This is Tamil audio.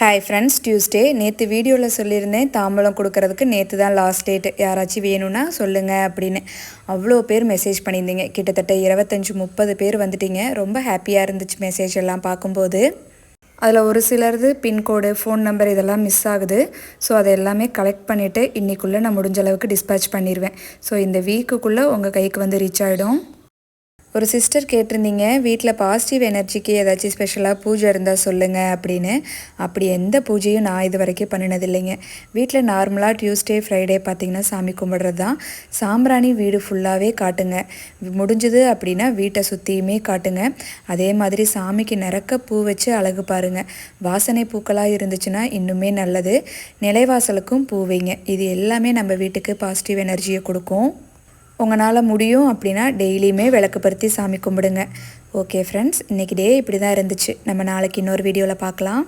ஹாய் ஃப்ரெண்ட்ஸ், டியூஸ்டே நேற்று வீடியோவில் சொல்லியிருந்தேன் தாம்பலம் கொடுக்கறதுக்கு நேற்று தான் லாஸ்ட் டேட்டு, யாராச்சும் வேணும்னா சொல்லுங்கள் அப்படின்னு. அவ்வளோ பேர் மெசேஜ் பண்ணியிருந்தீங்க. கிட்டத்தட்ட 25-30 பேர் வந்துட்டீங்க. ரொம்ப ஹாப்பியாக இருந்துச்சு மெசேஜ் எல்லாம் பார்க்கும்போது. அதில் ஒரு சிலரது பின்கோடு, ஃபோன் நம்பர் இதெல்லாம் மிஸ் ஆகுது. ஸோ அதை எல்லாமே கலெக்ட் பண்ணிவிட்டு இன்றைக்குள்ளே நான் முடிஞ்ச அளவுக்கு டிஸ்பேச் பண்ணிடுவேன். ஸோ இந்த வீக்குக்குள்ளே உங்கள் கைக்கு வந்து ரீச் ஆகிடும். ஒரு சிஸ்டர் கேட்டிருந்தீங்க, வீட்டில் பாசிட்டிவ் எனர்ஜிக்கு ஏதாச்சும் ஸ்பெஷலாக பூஜை இருந்தால் சொல்லுங்கள் அப்படின்னு. அப்படி எந்த பூஜையும் நான் இது வரைக்கும் பண்ணினதில்லைங்க. வீட்டில் நார்மலாக டியூஸ்டே ஃப்ரைடே பார்த்திங்கன்னா சாமி கும்பிட்றது தான். சாம்பிராணி வீடு ஃபுல்லாகவே காட்டுங்க. முடிஞ்சுது அப்படின்னா வீட்டை சுற்றியுமே காட்டுங்க. அதே மாதிரி சாமிக்கு நிறக்க பூ வச்சு அழகு பாருங்கள். வாசனை பூக்களாக இருந்துச்சுன்னா இன்னுமே நல்லது. நிலைவாசலுக்கும் பூ வைங்க. இது எல்லாமே நம்ம வீட்டுக்கு பாசிட்டிவ் எனர்ஜியை கொடுக்கும். உங்களால் முடியும் அப்படின்னா டெய்லியுமே விளக்கு பருத்தி சாமி கும்பிடுங்க. ஓகே ஃப்ரெண்ட்ஸ், இன்றைக்கி டே இப்படி தான் இருந்துச்சு. நம்ம நாளைக்கு இன்னொரு வீடியோவில் பார்க்கலாம்.